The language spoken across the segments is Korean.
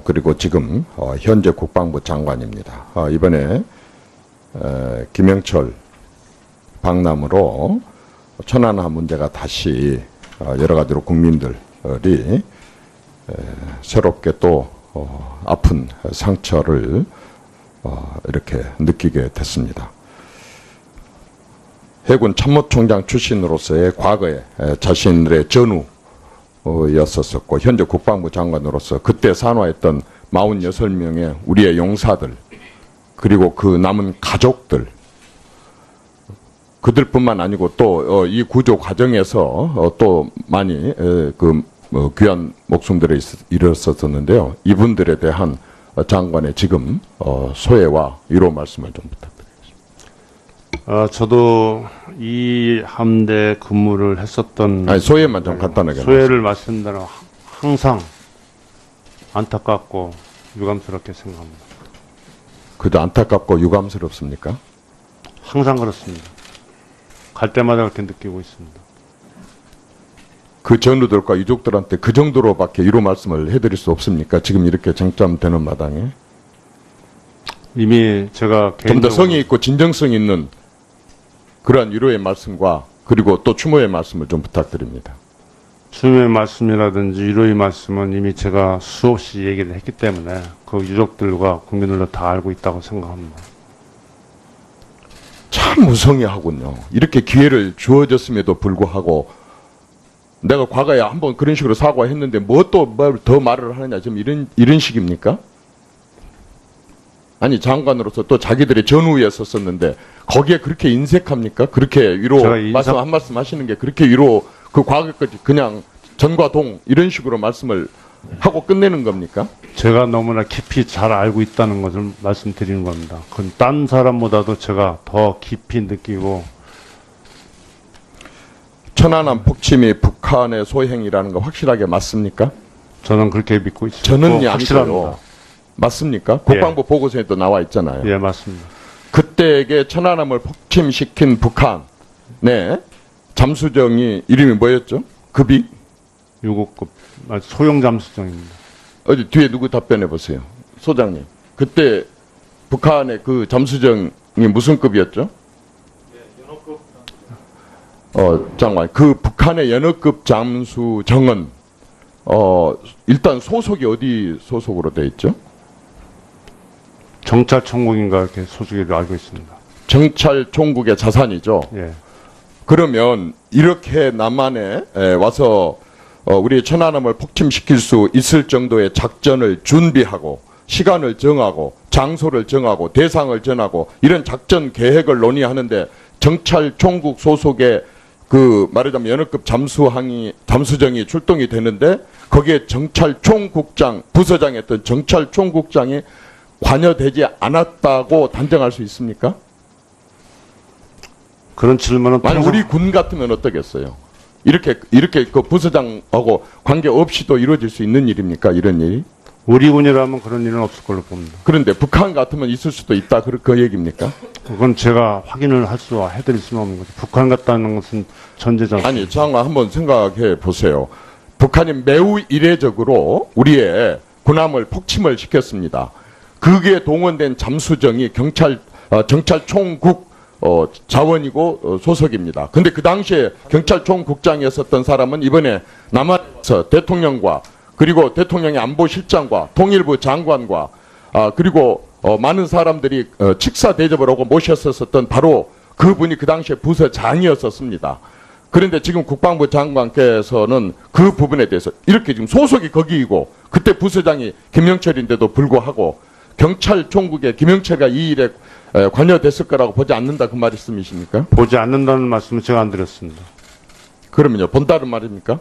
그리고 지금 현재 국방부 장관입니다. 이번에 김영철 방남으로 천안함 문제가 다시 여러 가지로 국민들이 새롭게 또 아픈 상처를 이렇게 느끼게 됐습니다. 해군 참모총장 출신으로서의 과거에 자신들의 전우였었고 현재 국방부 장관으로서 그때 산화했던 46명의 우리의 용사들 그리고 그 남은 가족들 그들뿐만 아니고 또 이 구조 과정에서 또 많이 귀한 목숨들이 잃었었는데요. 이분들에 대한 장관의 지금 소회와 위로 말씀을 좀 부탁드리겠습니다. 저도 이 함대 근무를 했었던 소회만 좀 간단하게 소회를 말씀드리면 항상 안타깝고 유감스럽게 생각합니다. 그도 안타깝고 유감스럽습니까? 항상 그렇습니다. 갈 때마다 그렇게 느끼고 있습니다. 그 전우들과 유족들한테 그 정도로밖에 위로 말씀을 해드릴 수 없습니까? 지금 이렇게 쟁점되는 마당에 이미 제가 좀 더 성의 있고 진정성 있는 그러한 위로의 말씀과 그리고 또 추모의 말씀을 좀 부탁드립니다. 추모의 말씀이라든지 위로의 말씀은 이미 제가 수없이 얘기를 했기 때문에 그 유족들과 국민들도 다 알고 있다고 생각합니다. 참 무성의하군요. 이렇게 기회를 주어졌음에도 불구하고 내가 과거에 한번 그런 식으로 사과했는데 뭐 또 뭘 더 말을 하느냐 지금 이런 식입니까? 아니 장관으로서 또 자기들의 전후에 섰었는데 거기에 그렇게 인색합니까? 그렇게 위로 말씀 한 말씀 하시는 게 그렇게 위로 그 과거까지 그냥 전과 동 이런 식으로 말씀을 하고 끝내는 겁니까? 제가 너무나 깊이 잘 알고 있다는 것을 말씀드리는 겁니다. 그건 딴 사람보다도 제가 더 깊이 느끼고 천안함 폭침이 북한의 소행이라는 거 확실하게 맞습니까? 저는 그렇게 믿고 있습니다. 저는 확실합니다. 맞습니까? 국방부 보고서에도 나와 있잖아요. 예, 맞습니다. 그때에 천안함을 폭침시킨 북한의 잠수정이 이름이 뭐였죠? 급이? 6호급 소형 잠수정입니다. 어디 뒤에 누구 답변해 보세요. 소장님. 그때 북한의 그 잠수정이 무슨 급이었죠? 장관. 그 북한의 연어급 잠수정은 일단 소속이 어디 소속으로 돼 있죠? 정찰총국인가 이렇게 소속으로 알고 있습니다. 정찰총국의 자산이죠. 예. 그러면 이렇게 남한에 와서 우리 천안함을 폭침시킬 수 있을 정도의 작전을 준비하고 시간을 정하고 장소를 정하고 대상을 정하고 이런 작전 계획을 논의하는데 정찰총국 소속의 그 말하자면 연어급 잠수정이 출동이 되는데 거기에 정찰총국장 부서장이었던 정찰총국장이 관여되지 않았다고 단정할 수 있습니까? 그런 질문은 만약 우리 군 같으면 어떻겠어요? 이렇게 그 부서장하고 관계 없이도 이루어질 수 있는 일입니까? 이런 일이? 우리 군이라면 그런 일은 없을 걸로 봅니다. 그런데 북한 같으면 있을 수도 있다. 그 얘기입니까? 그건 제가 확인을 해드릴 수는 없는 거죠. 북한 같다는 것은 전제잖아요. 아니, 장관 한번 생각해 보세요. 북한이 매우 이례적으로 우리의 군함을 폭침을 시켰습니다. 그게 동원된 잠수정이 정찰총국 자원이고 소속입니다. 근데 그 당시에 경찰총국장이었었던 사람은 이번에 남한에서 대통령과 그리고 대통령의 안보실장과 통일부 장관과 그리고 많은 사람들이 직사 대접을 하고 모셨었던 바로 그분이 그 당시에 부서장이었었습니다. 그런데 지금 국방부 장관께서는 그 부분에 대해서 이렇게 지금 소속이 거기이고 그때 부서장이 김영철인데도 불구하고 경찰총국의 김영철가 이 일에 관여됐을 거라고 보지 않는다 그 말씀이십니까? 보지 않는다는 말씀은 제가 안 드렸습니다. 그러면요 본다는 말입니까?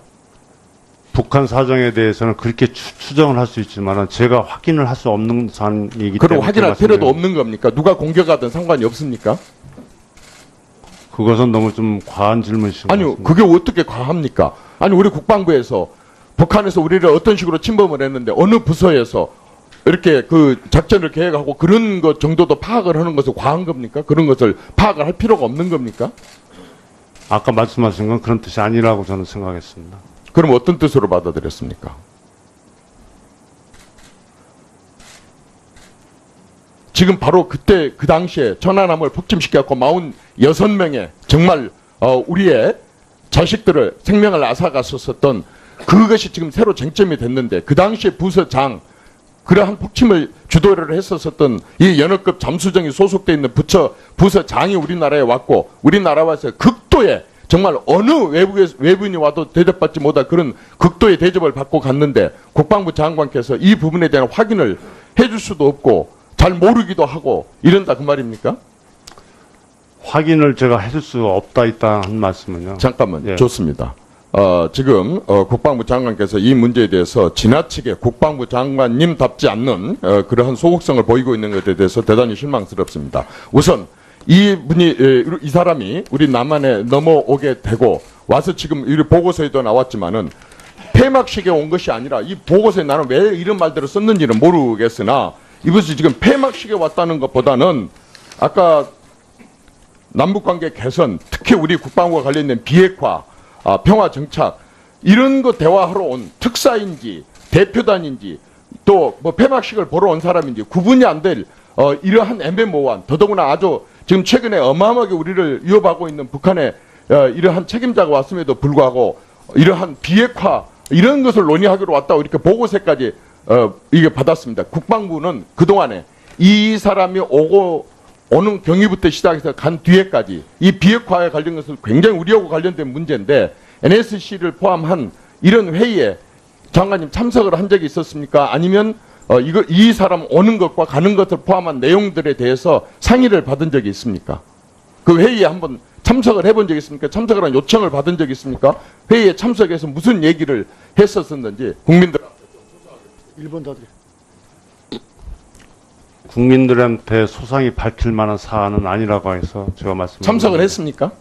북한 사정에 대해서는 그렇게 추정을 할 수 있지만 제가 확인을 할 수 없는 사안이기 때문에 그럼 확인할 필요도 없는 겁니까? 누가 공격하든 상관이 없습니까? 그것은 너무 좀 과한 질문이신 것 아니요 같습니다. 그게 어떻게 과합니까? 아니 우리 국방부에서 북한에서 우리를 어떤 식으로 침범을 했는데 어느 부서에서 이렇게 그 작전을 계획하고 그런 것 정도도 파악을 하는 것은 과한 겁니까? 그런 것을 파악을 할 필요가 없는 겁니까? 아까 말씀하신 건 그런 뜻이 아니라고 저는 생각했습니다. 그럼 어떤 뜻으로 받아들였습니까? 지금 바로 그때 그 당시에 천안함을 폭침시켰고 46명의 정말 우리의 자식들을 생명을 앗아갔었던 그것이 지금 새로 쟁점이 됐는데 그 당시에 부서장 그러한 폭침을 주도를 했었던 이 연합급 잠수정이 소속돼 있는 부서장이 우리나라에 왔고 우리나라 와서 극도의 정말 어느 외부인이 와도 대접받지 못할 그런 극도의 대접을 받고 갔는데 국방부 장관께서 이 부분에 대한 확인을 해줄 수도 없고 잘 모르기도 하고 이런다 그 말입니까? 확인을 제가 해줄 수 없다 있다 한 말씀은요. 잠깐만 예. 좋습니다. 지금 국방부 장관께서 이 문제에 대해서 지나치게 국방부 장관님답지 않는 그러한 소극성을 보이고 있는 것에 대해서 대단히 실망스럽습니다. 우선 이 사람이 우리 남한에 넘어오게 되고 와서 지금 이 보고서에도 나왔지만은 폐막식에 온 것이 아니라 이 보고서에 나는 왜 이런 말들을 썼는지는 모르겠으나 이것이 지금 폐막식에 왔다는 것보다는 아까 남북관계 개선, 특히 우리 국방부와 관련된 비핵화, 평화 정착 이런 거 대화하러 온 특사인지 대표단인지 또 뭐 폐막식을 보러 온 사람인지 구분이 안 될 이러한 애매모호한 더더구나 아주 지금 최근에 어마어마하게 우리를 위협하고 있는 북한의 이러한 책임자가 왔음에도 불구하고 이러한 비핵화 이런 것을 논의하기로 왔다고 이렇게 보고서까지 이게 받았습니다. 국방부는 그동안에 이 사람이 오는 경위부터 시작해서 간 뒤에까지 이 비핵화에 관련 것은 굉장히 우리하고 관련된 문제인데 NSC를 포함한 이런 회의에 장관님 참석을 한 적이 있었습니까? 아니면 이 사람 오는 것과 가는 것을 포함한 내용들에 대해서 상의를 받은 적이 있습니까? 그 회의에 한번 참석을 해본 적이 있습니까? 참석을 한 요청을 받은 적이 있습니까? 회의에 참석해서 무슨 얘기를 했었는지 국민들 1분 더 드려. 국민들한테 소상히 밝힐 만한 사안은 아니라고 해서 제가 말씀드립니다. 참석을 했습니까?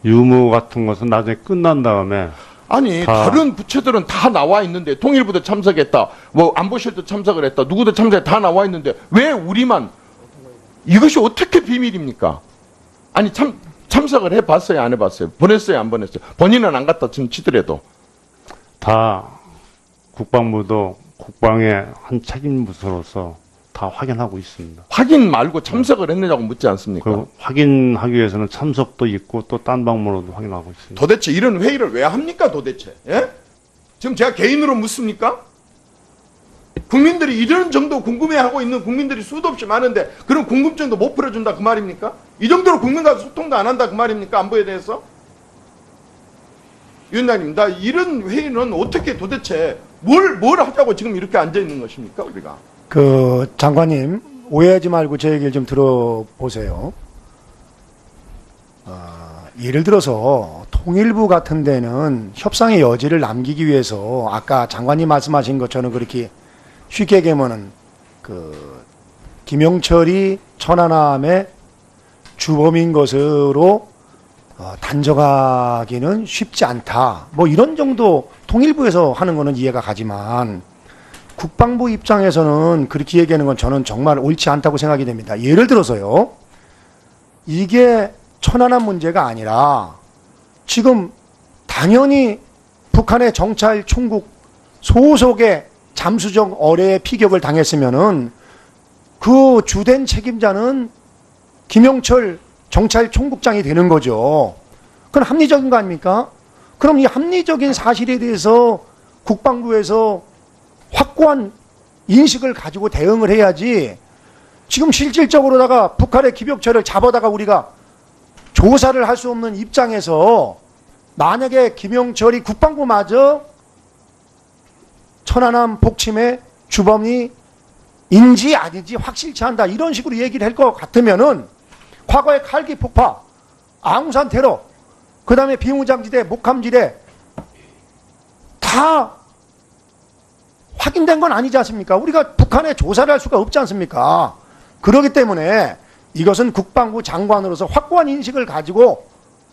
유무 같은 것은 나중에 끝난 다음에 아니 다른 부처들은 다 나와 있는데 통일부도 참석했다 뭐 안보실도 참석을 했다 누구도 참석했다 다 나와 있는데 왜 우리만 이것이 어떻게 비밀입니까? 아니 참석을 해봤어요 안 해봤어요? 보냈어요 안 보냈어요? 본인은 안 갔다 지금 치더라도 다 국방부도 국방의 한 책임부서로서 다 확인하고 있습니다. 확인 말고 참석을 했느냐고 묻지 않습니까? 그 확인하기 위해서는 참석도 있고 또 딴 방법으로도 확인하고 있습니다. 도대체 이런 회의를 왜 합니까 도대체? 예? 지금 제가 개인으로 묻습니까? 국민들이 이런 정도 궁금해하고 있는 국민들이 수도 없이 많은데 그런 궁금증도 못 풀어준다 그 말입니까? 이 정도로 국민과 소통도 안 한다 그 말입니까? 안보에 대해서? 위원장님 나 이런 회의는 어떻게 도대체 뭘 하자고 지금 이렇게 앉아있는 것입니까 우리가? 그 장관님 오해하지 말고 제 얘기를 좀 들어보세요. 예를 들어서 통일부 같은 데는 협상의 여지를 남기기 위해서 아까 장관님 말씀하신 것처럼 그렇게 쉽게 얘기하면은 그 김영철이 천안함의 주범인 것으로 단정하기는 쉽지 않다. 뭐 이런 정도 통일부에서 하는 거는 이해가 가지만 국방부 입장에서는 그렇게 얘기하는 건 저는 정말 옳지 않다고 생각이 됩니다. 예를 들어서요. 이게 천안함 문제가 아니라 지금 당연히 북한의 정찰 총국 소속의 잠수정 어뢰에 피격을 당했으면은 그 주된 책임자는 김영철 정찰 총국장이 되는 거죠. 그건 합리적인 거 아닙니까? 그럼 이 합리적인 사실에 대해서 국방부에서 확고한 인식을 가지고 대응을 해야지 지금 실질적으로다가 북한의 기벽처를 잡아다가 우리가 조사를 할 수 없는 입장에서 만약에 김영철이 국방부마저 천안함 폭침의 주범이 인지 아닌지 확실치 않다 이런 식으로 얘기를 할 것 같으면은 과거의 칼기 폭파, 앙산 테러, 그 다음에 비무장지대, 목함지대 다 확인된 건 아니지 않습니까? 우리가 북한에 조사를 할 수가 없지 않습니까? 그렇기 때문에 이것은 국방부 장관으로서 확고한 인식을 가지고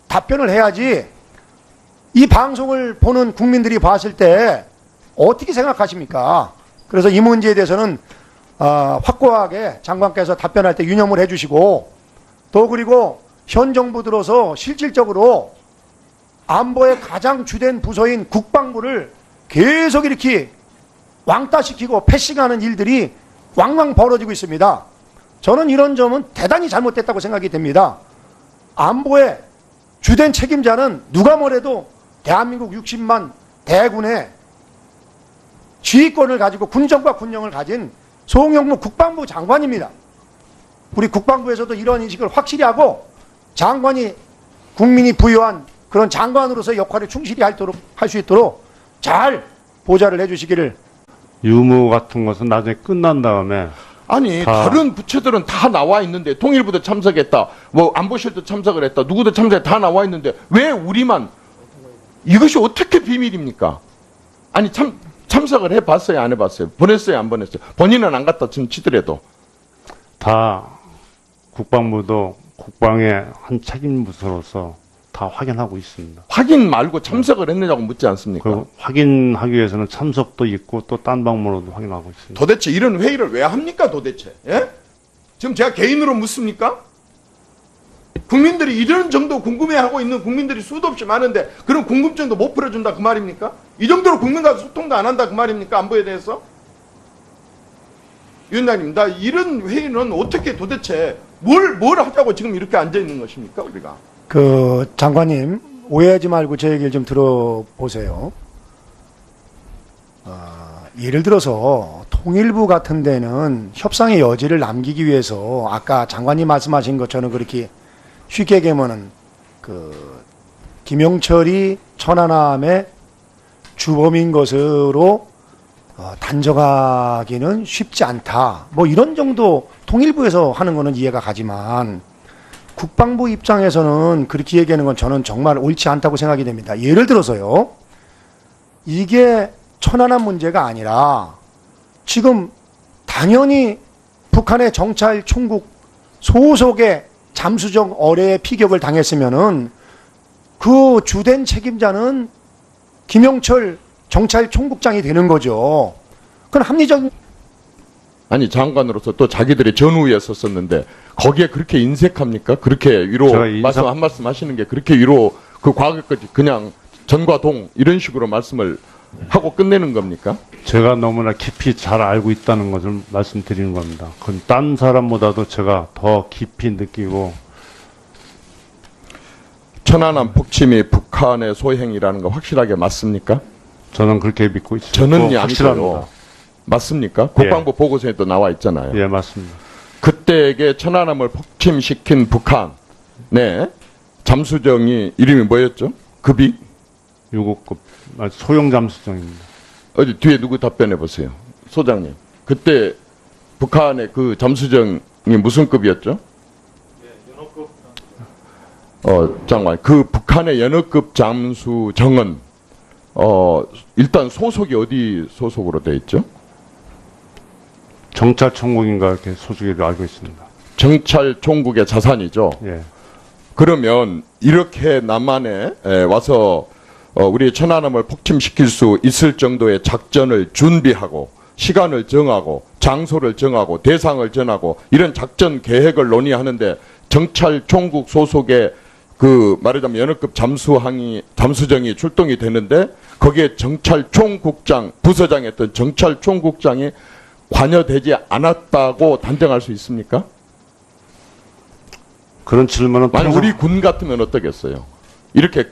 답변을 해야지 이 방송을 보는 국민들이 봤을 때 어떻게 생각하십니까? 그래서 이 문제에 대해서는 확고하게 장관께서 답변할 때 유념을 해주시고 또 그리고 현 정부 들어서 실질적으로 안보의 가장 주된 부서인 국방부를 계속 이렇게 왕따시키고 패싱하는 일들이 왕왕 벌어지고 있습니다. 저는 이런 점은 대단히 잘못됐다고 생각이 됩니다. 안보의 주된 책임자는 누가 뭐래도 대한민국 60만 대군의 지휘권을 가지고 군정과 군령을 가진 송영무 국방부 장관입니다. 우리 국방부에서도 이런 인식을 확실히 하고 장관이 국민이 부여한 그런 장관으로서 역할을 충실히 할 수 있도록 잘 보좌를 해주시기를. 유무 같은 것은 나중에 끝난 다음에 아니 다른 부처들은 다 나와 있는데 통일부도 참석했다, 뭐 안보실도 참석을 했다, 누구도 참석했다, 다 나와 있는데 왜 우리만, 이것이 어떻게 비밀입니까? 아니 참석을 해봤어요, 안 해봤어요? 보냈어요, 안 보냈어요? 본인은 안 갔다 지금 치더라도. 다 국방부도 국방의 한 책임부서로서 다 확인하고 있습니다. 확인 말고 참석을 했느냐고 묻지 않습니까? 그리고 확인하기 위해서는 참석도 있고 또 딴 방문으로도 확인하고 있습니다. 도대체 이런 회의를 왜 합니까 도대체? 예? 지금 제가 개인으로 묻습니까? 국민들이 이런 정도 궁금해하고 있는 국민들이 수도 없이 많은데 그런 궁금증도 못 풀어준다 그 말입니까? 이 정도로 국민과 소통도 안 한다 그 말입니까? 안보에 대해서? 위원장님, 나 이런 회의는 어떻게 도대체 뭘 하자고 지금 이렇게 앉아 있는 것입니까 우리가? 그 장관님 오해하지 말고 제 얘기를 좀 들어보세요. 예를 들어서 통일부 같은 데는 협상의 여지를 남기기 위해서 아까 장관님 말씀하신 것처럼 그렇게 쉽게 얘기하면은 그 김영철이 천안함의 주범인 것으로 단정하기는 쉽지 않다. 뭐 이런 정도 통일부에서 하는 거는 이해가 가지만 국방부 입장에서는 그렇게 얘기하는 건 저는 정말 옳지 않다고 생각이 됩니다. 예를 들어서요. 이게 천안함 문제가 아니라 지금 당연히 북한의 정찰 총국 소속의 잠수정 어뢰에 피격을 당했으면은 그 주된 책임자는 김영철 정찰 총국장이 되는 거죠. 그건 합리적인. 아니 장관으로서 또 자기들이 전후에 섰었는데 거기에 그렇게 인색합니까? 그렇게 위로 한 말씀 하시는 게 그렇게 위로 그 과거까지 그냥 전과 동 이런 식으로 말씀을 하고 끝내는 겁니까? 제가 너무나 깊이 잘 알고 있다는 것을 말씀드리는 겁니다. 그건 딴 사람보다도 제가 더 깊이 느끼고. 천안함 폭침이 북한의 소행이라는 거 확실하게 맞습니까? 저는 그렇게 믿고 있습니다. 저는 확실합니다. 아니고요. 맞습니까? 국방부 보고서에도 나와 있잖아요. 예, 맞습니다. 그때에게 천안함을 폭침시킨 북한의 잠수정이 이름이 뭐였죠? 급이? 6호급 소형 잠수정입니다. 어디 뒤에 누구 답변해 보세요. 소장님. 그때 북한의 그 잠수정이 무슨 급이었죠? 장관. 그 북한의 연어급 잠수정은 일단 소속이 어디 소속으로 돼 있죠? 정찰총국인가 이렇게 소속으로 알고 있습니다. 정찰총국의 자산이죠. 예. 그러면 이렇게 남한에 와서 우리 천안함을 폭침시킬 수 있을 정도의 작전을 준비하고 시간을 정하고 장소를 정하고 대상을 정하고 이런 작전 계획을 논의하는데 정찰총국 소속의 그 말하자면 연어급 잠수정이 출동이 되는데 거기에 정찰총국장 부서장이었던 정찰총국장이 관여되지 않았다고 단정할 수 있습니까? 그런 질문은 만약 우리 군 같으면 어떻겠어요? 이렇게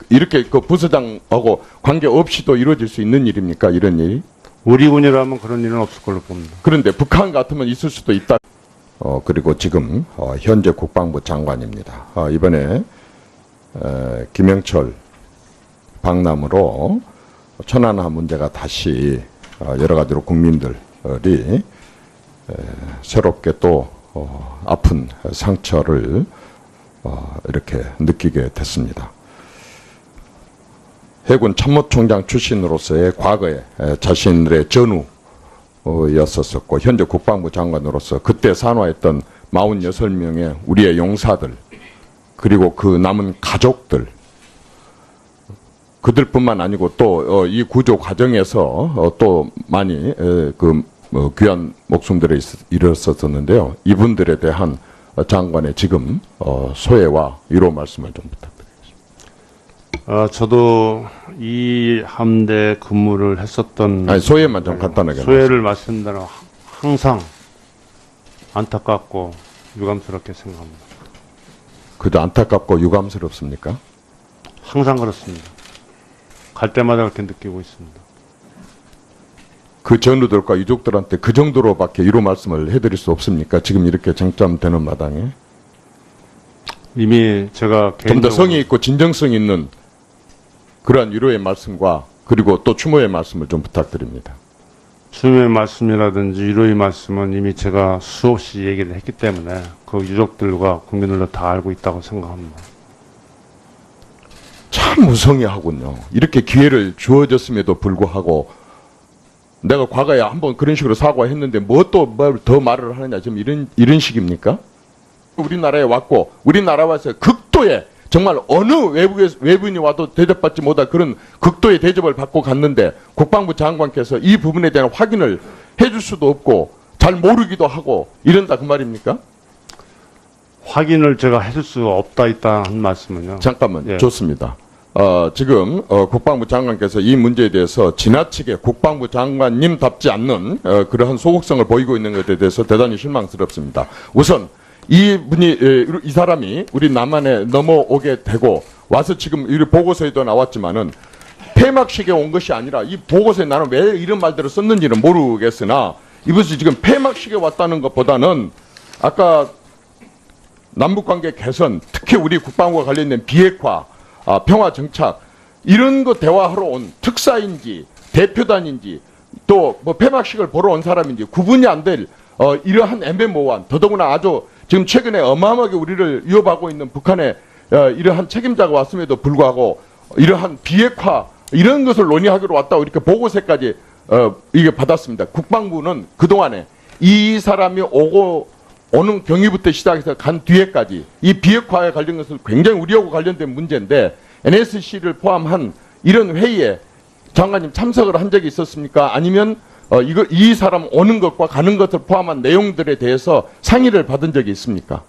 그 부서장하고 관계 없이도 이루어질 수 있는 일입니까? 이런 일이? 우리 군이라면 그런 일은 없을 걸로 봅니다. 그런데 북한 같으면 있을 수도 있다. 그리고 지금 현재 국방부 장관입니다. 이번에 김영철 방남으로 천안함 문제가 다시 여러 가지로 국민들이 새롭게 또 아픈 상처를 이렇게 느끼게 됐습니다. 해군 참모총장 출신으로서의 과거에 자신들의 전우였었고 현재 국방부 장관으로서 그때 산화했던 46명의 우리의 용사들 그리고 그 남은 가족들 그들뿐만 아니고 또 이 구조 과정에서 또 많이 귀한 목숨들이 잃었었는데요. 이분들에 대한 장관의 지금 소회와 위로 말씀을 좀 부탁드리겠습니다. 저도 이 함대 근무를 했었던 아니, 소회만 좀 간단하게 소회를 말씀드리면 항상 안타깝고 유감스럽게 생각합니다. 그저 안타깝고 유감스럽습니까? 항상 그렇습니다. 갈 때마다 그렇게 느끼고 있습니다. 그 전우들과 유족들한테 그 정도로밖에 위로 말씀을 해드릴 수 없습니까? 지금 이렇게 쟁점되는 마당에. 이미 제가 좀 더 개인적으로 성의 있고 진정성 있는 그러한 위로의 말씀과 그리고 또 추모의 말씀을 좀 부탁드립니다. 주님의 말씀이라든지 위로의 말씀은 이미 제가 수없이 얘기를 했기 때문에 그 유족들과 국민들도 다 알고 있다고 생각합니다. 참 무성의하군요. 이렇게 기회를 주어졌음에도 불구하고 내가 과거에 한번 그런 식으로 사과했는데 뭐 또 뭘 더 말을 하느냐 지금 이런 식입니까? 우리나라에 왔고 우리나라 와서 극도의 정말 어느 외부인이 와도 대접받지 못할 그런 극도의 대접을 받고 갔는데 국방부 장관께서 이 부분에 대한 확인을 해줄 수도 없고 잘 모르기도 하고 이런다 그 말입니까? 확인을 제가 해줄 수 없다 있다 한 말씀은요. 잠깐만 예. 좋습니다. 지금 국방부 장관께서 이 문제에 대해서 지나치게 국방부 장관님답지 않는 그러한 소극성을 보이고 있는 것에 대해서 대단히 실망스럽습니다. 우선 이 사람이 우리 남한에 넘어오게 되고 와서 지금 이 보고서에도 나왔지만은 폐막식에 온 것이 아니라 이 보고서에 나는 왜 이런 말들을 썼는지는 모르겠으나 이것이 지금 폐막식에 왔다는 것보다는 아까 남북관계 개선, 특히 우리 국방부와 관련된 비핵화, 평화 정착 이런 거 대화하러 온 특사인지 대표단인지 또 뭐 폐막식을 보러 온 사람인지 구분이 안 될 이러한 애매모호한 더더구나 아주 지금 최근에 어마어마하게 우리를 위협하고 있는 북한의 이러한 책임자가 왔음에도 불구하고 이러한 비핵화 이런 것을 논의하기로 왔다고 이렇게 보고서까지 이게 받았습니다. 국방부는 그동안에 이 사람이 오는 경위부터 시작해서 간 뒤에까지 이 비핵화에 관련 것은 굉장히 우리하고 관련된 문제인데 NSC를 포함한 이런 회의에 장관님 참석을 한 적이 있었습니까? 아니면 이 사람 오는 것과 가는 것을 포함한 내용들에 대해서 상의를 받은 적이 있습니까?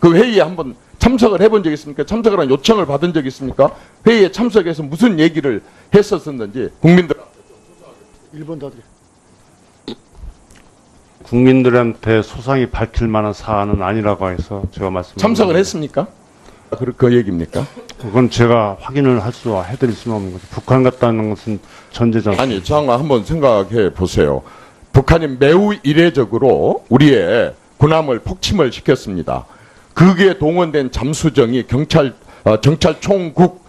그 회의에 한번 참석을 해본 적이 있습니까? 참석을 한 요청을 받은 적이 있습니까? 회의에 참석해서 무슨 얘기를 했었는지 국민들 1번 더 드려. 국민들한테 소상히 밝힐 만한 사안은 아니라고 해서 제가 말씀드립니다. 참석을 했습니까? 그 얘기입니까? 그건 제가 확인을 해드릴 수는 없는 거죠. 북한 갔다는 것은 전제적. 아니, 장관 한번 생각해 보세요. 북한이 매우 이례적으로 우리의 군함을 폭침을 시켰습니다. 그게 동원된 잠수정이 경찰총국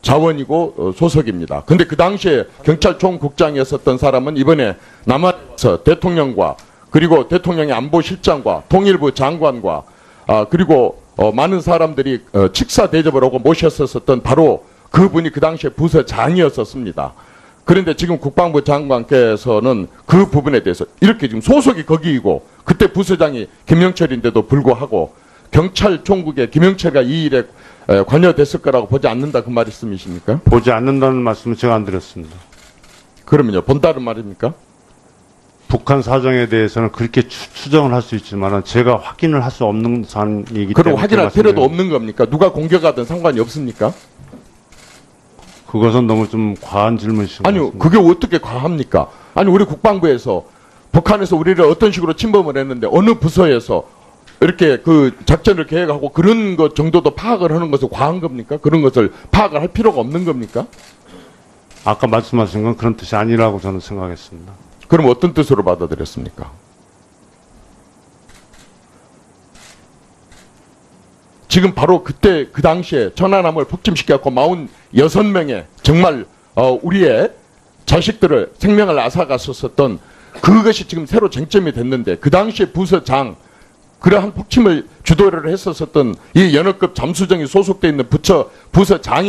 자원이고 소속입니다. 근데 그 당시에 경찰총국장이었었던 사람은 이번에 남한에서 대통령과 그리고 대통령의 안보실장과 통일부 장관과 그리고 많은 사람들이 식사 대접을 하고 모셨었던 바로 그분이 그 당시에 부서장이었었습니다. 그런데 지금 국방부 장관께서는 그 부분에 대해서 이렇게 지금 소속이 거기이고 그때 부서장이 김영철인데도 불구하고 경찰총국의 김영철이가 이 일에 관여됐을 거라고 보지 않는다 그 말씀이십니까? 보지 않는다는 말씀은 제가 안 드렸습니다. 그러면요 본다는 말입니까? 북한 사정에 대해서는 그렇게 추정을 할 수 있지만 제가 확인을 할 수 없는 사안이기 때문에 그럼 확인할 필요도 없는 겁니까? 누가 공격하든 상관이 없습니까? 그것은 너무 좀 과한 질문이신 것 아니요, 같습니다. 그게 어떻게 과합니까? 아니, 우리 국방부에서 북한에서 우리를 어떤 식으로 침범을 했는데 어느 부서에서 이렇게 그 작전을 계획하고 그런 것 정도도 파악을 하는 것은 과한 겁니까? 그런 것을 파악을 할 필요가 없는 겁니까? 아까 말씀하신 건 그런 뜻이 아니라고 저는 생각했습니다. 그럼 어떤 뜻으로 받아들였습니까? 지금 바로 그때 그 당시에 천안함을 폭침시켰고 46명의 정말 우리의 자식들을 생명을 앗아갔었던 그것이 지금 새로 쟁점이 됐는데 그 당시에 부서장 그러한 폭침을 주도를 했었던 이 연합급 잠수정이 소속돼 있는 부서장이